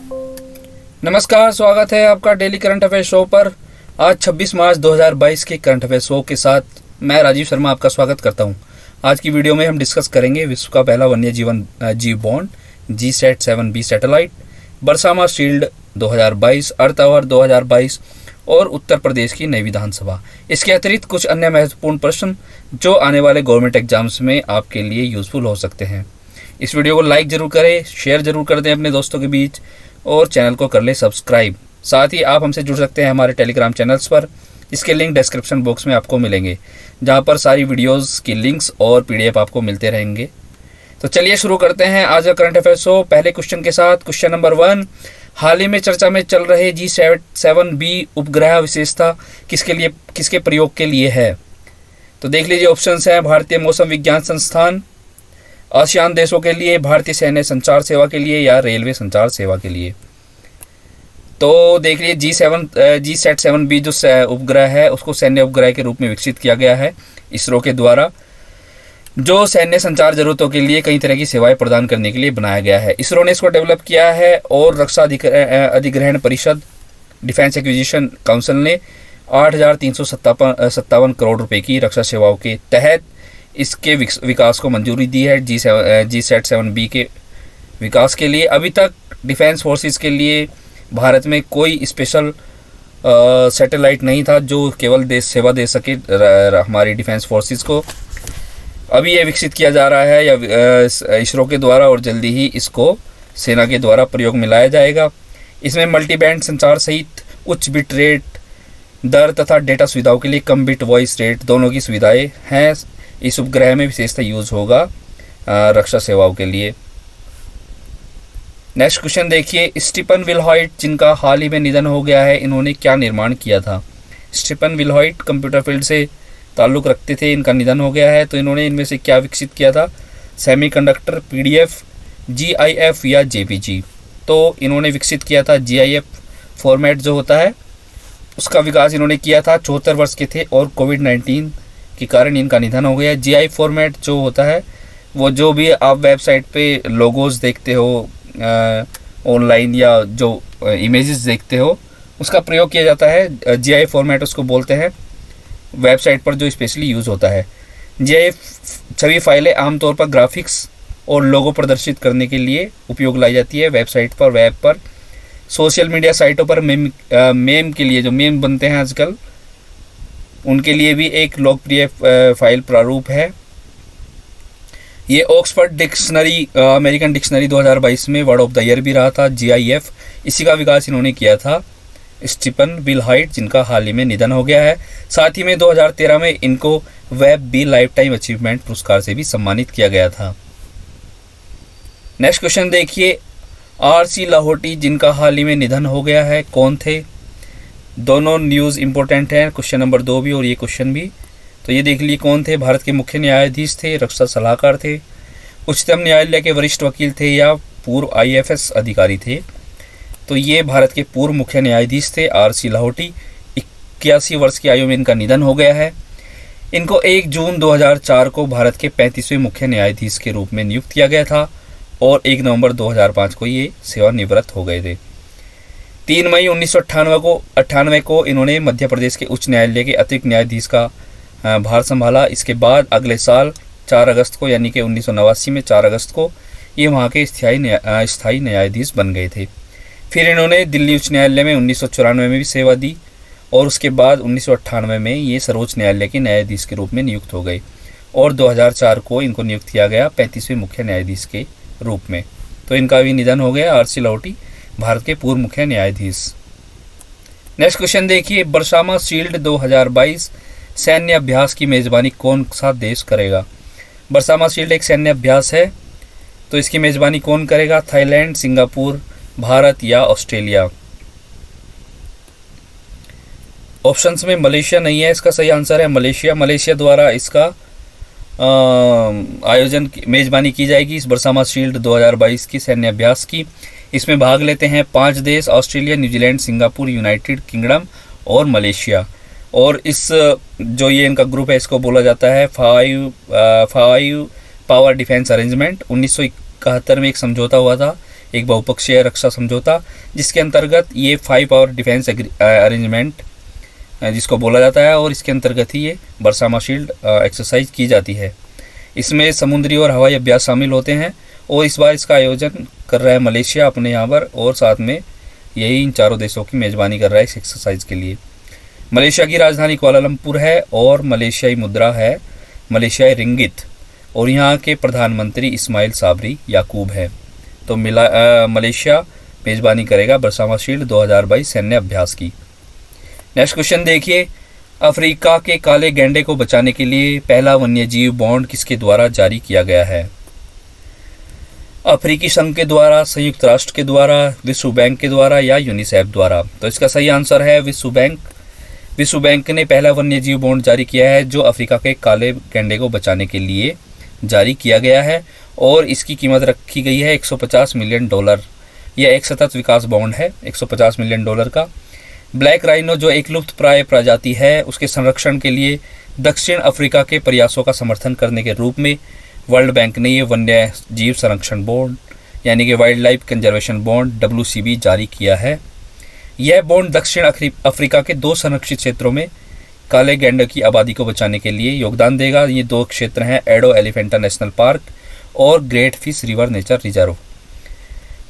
नमस्कार, स्वागत है आपका डेली करंट अफेयर शो पर। आज 26 मार्च 2022 के करंट अफेयर शो के साथ मैं राजीव शर्मा आपका स्वागत करता हूं। आज की वीडियो में हम डिस्कस करेंगे विश्व का पहला वन्य जीव बॉन्ड GSAT-7B सैटेलाइट, बरसामा शील्ड 2022, अर्थ आवर 2022 और उत्तर प्रदेश की नई विधानसभा। इसके अतिरिक्त कुछ अन्य महत्वपूर्ण प्रश्न जो आने वाले गवर्नमेंट एग्जाम्स में आपके लिए यूजफुल हो सकते हैं। इस वीडियो को लाइक जरूर करें, शेयर जरूर कर दें अपने दोस्तों के बीच और चैनल को कर ले सब्सक्राइब। साथ ही आप हमसे जुड़ सकते हैं हमारे टेलीग्राम चैनल्स पर। इसके लिंक डिस्क्रिप्शन बॉक्स में आपको मिलेंगे, जहां पर सारी वीडियोस की लिंक्स और PDF आपको मिलते रहेंगे। तो चलिए शुरू करते हैं आज का करंट अफेयर शो पहले क्वेश्चन के साथ। क्वेश्चन नंबर 1, हाल ही में चर्चा में चल रहे GSAT-7B उपग्रह विशेषता किसके प्रयोग के लिए है? तो देख लीजिए ऑप्शंस हैं। भारतीय मौसम विज्ञान संस्थान, आसियान देशों के लिए, भारतीय सैन्य संचार सेवा के लिए या रेलवे संचार सेवा के लिए। तो देख लीजिए GSAT-7B जो उपग्रह है उसको सैन्य उपग्रह के रूप में विकसित किया गया है इसरो के द्वारा, जो सैन्य संचार जरूरतों के लिए कई तरह की सेवाएं प्रदान करने के लिए बनाया गया है। इसरो ने इसको डेवलप किया है और रक्षा अधिग्रहण परिषद डिफेंस एक्विजिशन काउंसिल ने 8,357 करोड़ रुपए की रक्षा सेवाओं के तहत इसके विकास को मंजूरी दी है। GSAT-7B के विकास के लिए अभी तक डिफेंस फोर्सेस के लिए भारत में कोई स्पेशल सैटेलाइट नहीं था जो केवल देश सेवा दे सके हमारी डिफेंस फोर्सेस को। अभी ये विकसित किया जा रहा है या इसरो के द्वारा, और जल्दी ही इसको सेना के द्वारा प्रयोग में लाया जाएगा। इसमें मल्टी बैंड संचार सहित उच्च बिट रेट दर तथा डेटा सुविधाओं के लिए कम बिट वॉइस रेट दोनों की सुविधाएं हैं। इस उपग्रह में विशेषतः यूज होगा रक्षा सेवाओं के लिए। नेक्स्ट क्वेश्चन देखिए, स्टीफन विल्हॉइट जिनका हाल ही में निधन हो गया है, इन्होंने क्या निर्माण किया था? स्टीफन विल्हॉइट कंप्यूटर फील्ड से ताल्लुक़ रखते थे, इनका निधन हो गया है। तो इन्होंने इनमें से क्या विकसित किया था? सेमीकंडक्टर, PDF, GIF या JPG? तो इन्होंने विकसित किया था GIF फॉर्मेट जो होता है उसका विकास इन्होंने किया था। 74 वर्ष के थे और कोविड-19 के कारण इनका निधन हो गया। GIF फॉर्मेट जो होता है वो जो भी आप वेबसाइट पे लोगोज देखते हो ऑनलाइन या जो इमेजेस देखते हो उसका प्रयोग किया जाता है। GIF फॉर्मेट उसको बोलते हैं, वेबसाइट पर जो स्पेशली यूज़ होता है। GIF छवि फाइलें आमतौर पर ग्राफिक्स और लोगो प्रदर्शित करने के लिए उपयोग लाई जाती है वेबसाइट पर, वेब पर, सोशल मीडिया साइटों पर। मेम के लिए जो मेम बनते हैं आजकल उनके लिए भी एक लोकप्रिय फाइल प्रारूप है। ये ऑक्सफोर्ड डिक्शनरी अमेरिकन डिक्शनरी 2022 में वर्ड ऑफ द ईयर भी रहा था GIF। इसी का विकास इन्होंने किया था स्टीफन विल्हॉइट जिनका हाल ही में निधन हो गया है। साथ ही में 2013 में इनको Webby lifetime achievement पुरस्कार से भी सम्मानित किया गया था। नेक्स्ट क्वेश्चन देखिए, RC लाहोटी जिनका हाल ही में निधन हो गया है, कौन थे? दोनों न्यूज़ इंपॉर्टेंट हैं, क्वेश्चन नंबर 2 भी और ये क्वेश्चन भी। तो ये देख लिए कौन थे? भारत के मुख्य न्यायाधीश थे, रक्षा सलाहकार थे, उच्चतम न्यायालय के वरिष्ठ वकील थे या पूर्व IFS अधिकारी थे? तो ये भारत के पूर्व मुख्य न्यायाधीश थे RC लाहोटी। 81 वर्ष की आयु में इनका निधन हो गया है। इनको 1 जून 2004 को भारत के 35वें मुख्य न्यायाधीश के रूप में नियुक्त किया गया था और 1 नवंबर 2005 को ये सेवानिवृत्त हो गए थे। 3 मई 1998 को इन्होंने मध्य प्रदेश के उच्च न्यायालय के अतिरिक्त न्यायाधीश का भार संभाला। इसके बाद अगले साल 4 अगस्त को यानी कि 1989 में 4 अगस्त को ये वहाँ के स्थायी न्यायाधीश बन गए थे। फिर इन्होंने दिल्ली उच्च न्यायालय में 1994 में भी सेवा दी और उसके बाद 1998 में ये सर्वोच्च न्यायालय के न्यायाधीश के रूप में नियुक्त हो गए और 2004 को इनको नियुक्त किया गया 35वें मुख्य न्यायाधीश के रूप में। तो इनका भी निधन हो गया, RC लाहोटी भारत के पूर्व मुख्य न्यायाधीश। नेक्स्ट क्वेश्चन देखिए, बरसामा शील्ड 2022 सैन्य अभ्यास की मेजबानी कौन सा देश करेगा? बरसामा शील्ड एक सैन्य अभ्यास है, तो इसकी मेजबानी कौन करेगा? थाईलैंड, सिंगापुर, भारत या ऑस्ट्रेलिया? ऑप्शंस में मलेशिया नहीं है, इसका सही आंसर है मलेशिया। मलेशिया द्वारा इसका आयोजन मेजबानी की जाएगी इस बरसामा शील्ड 2022 की सैन्य अभ्यास की। इसमें भाग लेते हैं 5 देश, Australia, New Zealand, Singapore, United kingdom और मलेशिया। और इस जो ये इनका ग्रुप है इसको बोला जाता है फाइव पावर डिफेंस अरेंजमेंट। 1971 में एक समझौता हुआ था एक बहुपक्षीय रक्षा समझौता, जिसके अंतर्गत ये 5 पावर डिफेंस अरेंजमेंट जिसको बोला जाता है, और इसके अंतर्गत ही ये बरसामा शील्ड एक्सरसाइज की जाती है। इसमें समुद्री और हवाई अभ्यास शामिल होते हैं, और इस बार इसका आयोजन कर रहा है मलेशिया अपने यहाँ पर, और साथ में यही इन चारों देशों की मेज़बानी कर रहा है इस एक्सरसाइज के लिए। मलेशिया की राजधानी कुआलालंपुर है, और मलेशियाई मुद्रा है मलेशियाई रिंगित, और यहाँ के प्रधानमंत्री इस्माइल साबरी याकूब है। तो मलेशिया मेज़बानी करेगा बरसामा शील्ड 2022 सैन्य अभ्यास की। नेक्स्ट क्वेश्चन देखिए, अफ्रीका के काले गैंडे को बचाने के लिए पहला वन्यजीव बॉन्ड किसके द्वारा जारी किया गया है? अफ्रीकी संघ के द्वारा, संयुक्त राष्ट्र के द्वारा, विश्व बैंक के द्वारा या यूनिसेफ द्वारा? तो इसका सही आंसर है विश्व बैंक। विश्व बैंक ने पहला वन्यजीव बॉन्ड जारी किया है, जो अफ्रीका के काले गैंडे को बचाने के लिए जारी किया गया है, और इसकी कीमत रखी गई है $150 मिलियन। यह एक सतत विकास बॉन्ड है $150 मिलियन का। ब्लैक राइनो जो एक लुप्त प्राय प्रजाति है, उसके संरक्षण के लिए दक्षिण अफ्रीका के प्रयासों का समर्थन करने के रूप में वर्ल्ड बैंक ने ये वन्य जीव संरक्षण बॉन्ड यानी कि wild life conservation bond WCB जारी किया है। यह बॉन्ड दक्षिण अफ्रीका के 2 संरक्षित क्षेत्रों में काले गैंडे की आबादी को बचाने के लिए योगदान देगा। ये 2 क्षेत्र हैं एडो एलिफेंटा नेशनल पार्क और great fish river nature reserve.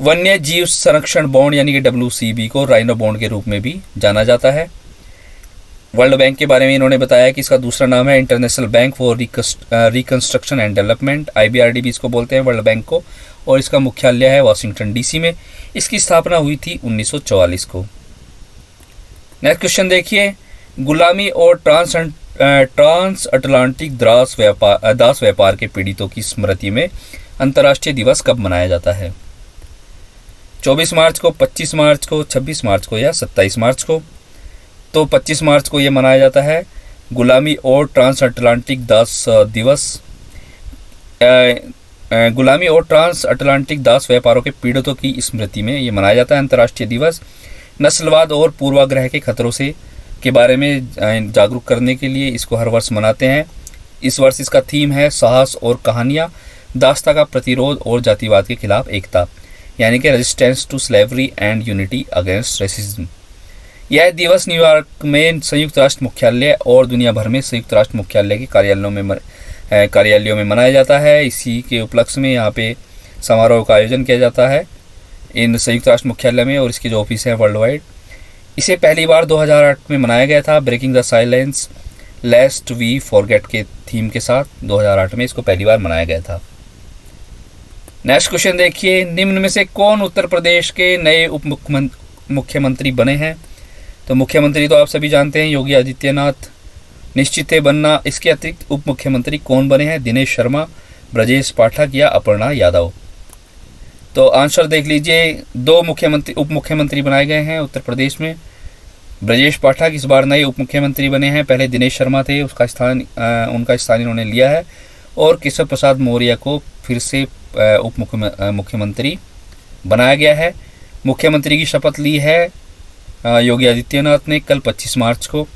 वन्य जीव संरक्षण बॉन्ड यानी कि WCB को राइनो बॉन्ड के रूप में भी जाना जाता है। वर्ल्ड बैंक के बारे में इन्होंने बताया कि इसका दूसरा नाम है international bank for reconstruction and development, IBRD भी इसको बोलते हैं वर्ल्ड बैंक को, और इसका मुख्यालय है वाशिंगटन DC में। इसकी स्थापना हुई थी 1944 को। नेक्स्ट क्वेश्चन देखिए, गुलामी और ट्रांस अटलांटिक दास व्यापार के पीड़ितों की स्मृति में अंतर्राष्ट्रीय दिवस कब मनाया जाता है? 24 मार्च को, 25 मार्च को, 26 मार्च को या 27 मार्च को? तो 25 मार्च को ये मनाया जाता है गुलामी और ट्रांस अटलांटिक दास दिवस। गुलामी और ट्रांस अटलांटिक दास व्यापारों के पीड़ितों की स्मृति में ये मनाया जाता है अंतर्राष्ट्रीय दिवस। नस्लवाद और पूर्वाग्रह के खतरों से के बारे में जागरूक करने के लिए इसको हर वर्ष मनाते हैं। इस वर्ष इसका थीम है साहस और कहानियाँ, दास्ता का प्रतिरोध और जातिवाद के खिलाफ एकता, यानी कि resistance to slavery and unity against racism. यह दिवस न्यूयॉर्क में संयुक्त राष्ट्र मुख्यालय और दुनिया भर में संयुक्त राष्ट्र मुख्यालय के कार्यालयों में मनाया जाता है। इसी के उपलक्ष्य में यहाँ पे समारोह का आयोजन किया जाता है इन संयुक्त राष्ट्र मुख्यालय में, और इसके जो ऑफिस है वर्ल्ड वाइड। इसे पहली बार 2008 में मनाया गया था breaking the silence lest we forget के थीम के साथ। 2008 में इसको पहली बार मनाया गया था। नेक्स्ट क्वेश्चन देखिए, निम्न में से कौन उत्तर प्रदेश के नए उप मुख्यमंत्री बने हैं? तो मुख्यमंत्री तो आप सभी जानते हैं योगी आदित्यनाथ निश्चित है बनना। इसके अतिरिक्त उप मुख्यमंत्री कौन बने हैं? दिनेश शर्मा, ब्रजेश पाठक या अपर्णा यादव? तो आंसर देख लीजिए, 2 उप मुख्यमंत्री बनाए गए हैं उत्तर प्रदेश में। ब्रजेश पाठक इस बार नए उप मुख्यमंत्री बने हैं, पहले दिनेश शर्मा थे, उनका स्थान इन्होंने लिया है, और केशव प्रसाद मौर्य को फिर से उप मुख्यमंत्री बनाया गया है। मुख्यमंत्री की शपथ ली है योगी आदित्यनाथ ने कल 25 मार्च को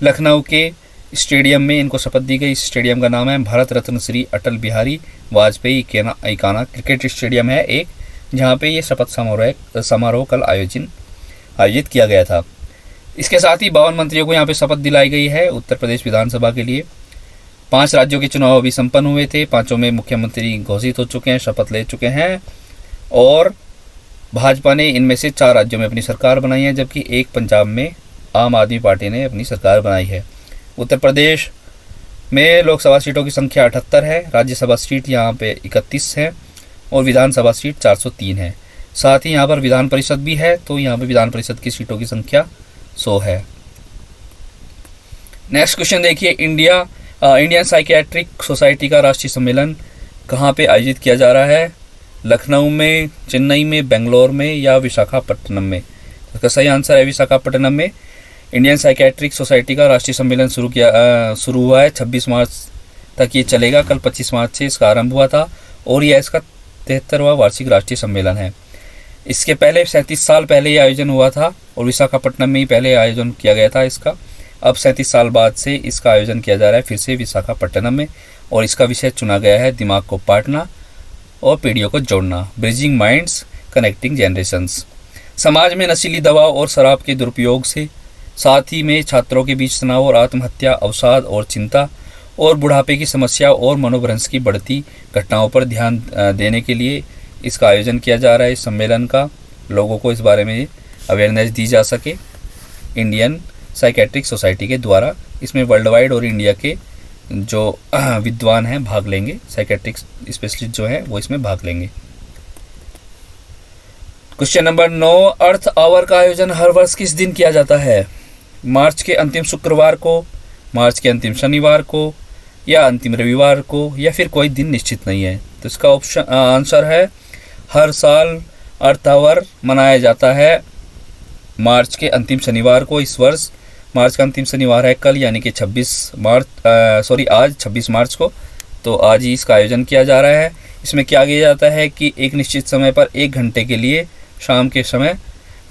लखनऊ के स्टेडियम में इनको शपथ दी गई। इस स्टेडियम का नाम है भारत रत्न श्री अटल बिहारी वाजपेयी इकाना क्रिकेट स्टेडियम है एक, जहाँ पे ये शपथ समारोह कल आयोजित किया गया था। इसके साथ ही 52 मंत्रियों को यहाँ पे शपथ दिलाई गई है उत्तर प्रदेश विधानसभा के लिए। 5 राज्यों के चुनाव अभी संपन्न हुए थे, 5 में मुख्यमंत्री घोषित हो चुके हैं, शपथ ले चुके हैं, और भाजपा ने इनमें से 4 राज्यों में अपनी सरकार बनाई है, जबकि एक पंजाब में आम आदमी पार्टी ने अपनी सरकार बनाई है। उत्तर प्रदेश में लोकसभा सीटों की संख्या 78 है, राज्यसभा सीट यहाँ पे 31 है, और विधानसभा सीट 403 है। साथ ही यहाँ पर विधान परिषद भी है, तो यहाँ पे विधान परिषद की सीटों की संख्या 100 है। नेक्स्ट क्वेश्चन देखिए, इंडियन साइकियाट्रिक सोसाइटी का राष्ट्रीय सम्मेलन कहाँ पे आयोजित किया जा रहा है? लखनऊ में, चेन्नई में, बेंगलोर में या विशाखापट्टनम में? इसका सही आंसर है विशाखापट्टनम में। इंडियन साइकियाट्रिक सोसाइटी का राष्ट्रीय सम्मेलन शुरू हुआ है 26 मार्च तक ये चलेगा। कल 25 मार्च से इसका आरंभ हुआ था, और यह इसका 73वां वार्षिक राष्ट्रीय सम्मेलन है। इसके पहले 37 साल पहले ये आयोजन हुआ था, और विशाखापट्टनम में ही पहले आयोजन किया गया था इसका। अब 37 साल बाद से इसका आयोजन किया जा रहा है फिर से विशाखापट्टनम में, और इसका विषय चुना गया है दिमाग को पाटना और पीढ़ियों को जोड़ना, ब्रिजिंग माइंड्स कनेक्टिंग जनरेशंस। समाज में नशीली दवा और शराब के दुरुपयोग से, साथ ही में छात्रों के बीच तनाव और आत्महत्या, अवसाद और चिंता और बुढ़ापे की समस्या और मनोभ्रंश की बढ़ती घटनाओं पर ध्यान देने के लिए इसका आयोजन किया जा रहा है। इस सम्मेलन का लोगों को इस बारे में अवेयरनेस दी जा सके इंडियन साइकेट्रिक सोसाइटी के द्वारा। इसमें वर्ल्ड वाइड और इंडिया के जो विद्वान हैं भाग लेंगे, साइकेट्रिक स्पेशलिस्ट जो हैं वो इसमें भाग लेंगे। क्वेश्चन नंबर 9, अर्थ आवर का आयोजन हर वर्ष किस दिन किया जाता है? मार्च के अंतिम शुक्रवार को, मार्च के अंतिम शनिवार को, या अंतिम रविवार को, या फिर कोई दिन निश्चित नहीं है। तो इसका ऑप्शन आंसर है हर साल अर्थ आवर मनाया जाता है मार्च के अंतिम शनिवार को। इस वर्ष मार्च का अंतिम शनिवार है कल, यानी कि आज 26 मार्च को। तो आज ही इसका आयोजन किया जा रहा है। इसमें क्या किया जाता है कि एक निश्चित समय पर 1 घंटे के लिए शाम के समय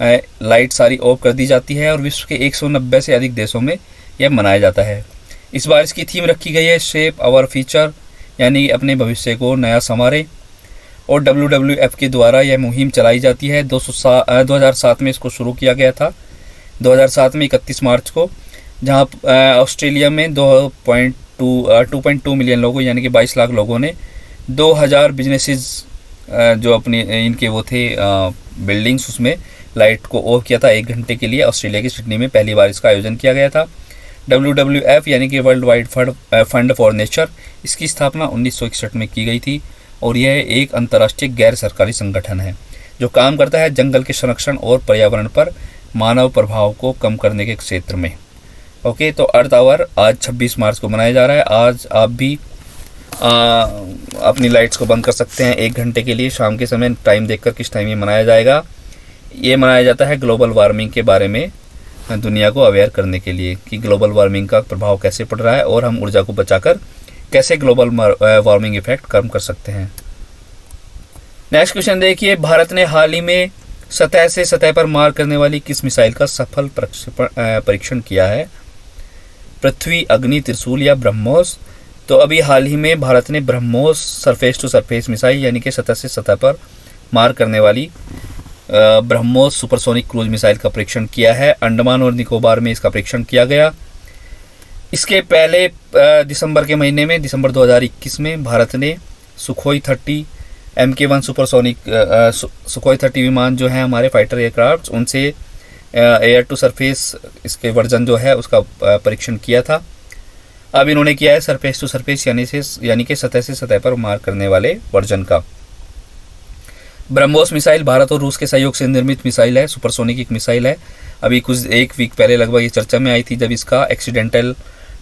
लाइट सारी ऑफ कर दी जाती है और विश्व के 190 से अधिक देशों में यह मनाया जाता है। इस बार इसकी थीम रखी गई है शेप आवर फ्यूचर, यानी अपने भविष्य को नया संवारें। और WWF के द्वारा यह मुहिम चलाई जाती है। 2007 में इसको शुरू किया गया था, 2007 में 31 मार्च को, जहां ऑस्ट्रेलिया में 2.2 मिलियन लोगों यानी कि 22 लाख लोगों ने 2000 बिजनेसेस जो अपनी इनके वो थे बिल्डिंग्स, उसमें लाइट को ऑफ किया था 1 घंटे के लिए। ऑस्ट्रेलिया की सिडनी में पहली बार इसका आयोजन किया गया था। WWF यानी कि world wide fund for nature, इसकी स्थापना 1961 में की गई थी और यह एक अंतर्राष्ट्रीय गैर सरकारी संगठन है जो काम करता है जंगल के संरक्षण और पर्यावरण पर मानव प्रभाव को कम करने के क्षेत्र में। ओके, तो अर्थ आवर आज 26 मार्च को मनाया जा रहा है। आज आप भी अपनी लाइट्स को बंद कर सकते हैं 1 घंटे के लिए शाम के समय। टाइम देखकर किस टाइम ये मनाया जाएगा। ये मनाया जाता है ग्लोबल वार्मिंग के बारे में दुनिया को अवेयर करने के लिए कि ग्लोबल वार्मिंग का प्रभाव कैसे पड़ रहा है और हम ऊर्जा को बचाकर कैसे ग्लोबल वार्मिंग इफेक्ट कम कर सकते हैं। नेक्स्ट क्वेश्चन देखिए, भारत ने हाल ही में सतह से सतह पर मार करने वाली किस मिसाइल का सफल परीक्षण किया है? पृथ्वी, अग्नि, त्रिशूल या ब्रह्मोस? तो अभी हाल ही में भारत ने BrahMos surface to surface missile यानी कि सतह से सतह पर मार करने वाली ब्रह्मोस सुपरसोनिक क्रूज मिसाइल का परीक्षण किया है। अंडमान और निकोबार में इसका परीक्षण किया गया। इसके पहले दिसंबर के महीने में, दिसंबर 2021 में भारत ने सुखोई 30 MK1 सुपरसोनिक सुखोई 30 विमान जो है हमारे फाइटर एयरक्राफ्ट, उनसे एयर टू सरफेस इसके वर्जन जो है उसका परीक्षण किया था। अब इन्होंने किया है सरफेस टू सरफेस यानी कि सतह से सतह पर मार करने वाले वर्जन का। ब्रह्मोस मिसाइल भारत और रूस के सहयोग से निर्मित मिसाइल है, सुपरसोनिक एक मिसाइल है। अभी कुछ 1 वीक पहले लगभग ये चर्चा में आई थी जब इसका एक्सीडेंटल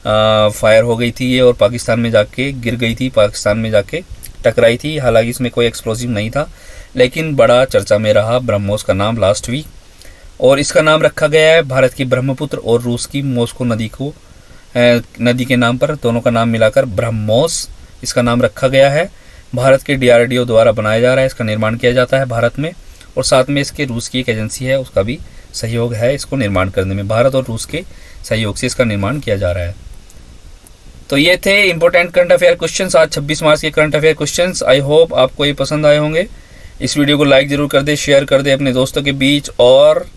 फायर हो गई थी ये और पाकिस्तान में जाके गिर गई थी, पाकिस्तान में जाके टकराई थी। हालांकि इसमें कोई एक्सप्लोजिव नहीं था, लेकिन बड़ा चर्चा में रहा ब्रह्मोस का नाम लास्ट वीक। और इसका नाम रखा गया है भारत की ब्रह्मपुत्र और रूस की मॉस्को नदी के नाम पर, दोनों का नाम मिलाकर ब्रह्मोस इसका नाम रखा गया है। भारत के DRDO द्वारा बनाया जा रहा है, इसका निर्माण किया जाता है भारत में और साथ में इसके रूस की एक एजेंसी है उसका भी सहयोग है इसको निर्माण करने में। भारत और रूस के सहयोग से इसका निर्माण किया जा रहा है। तो ये थे इंपॉर्टेंट करंट अफेयर क्वेश्चंस, आज 26 मार्च के current affair questions. I hope आपको ये पसंद आए होंगे। इस वीडियो को लाइक जरूर कर दे, शेयर कर दे अपने दोस्तों के बीच और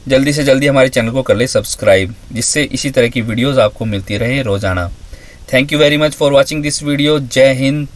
जल्दी से जल्दी हमारे चैनल को कर ले सब्सक्राइब, जिससे इसी तरह की वीडियोस आपको मिलती रहे रोजाना। Thank you very much for watching this video. जय हिंद,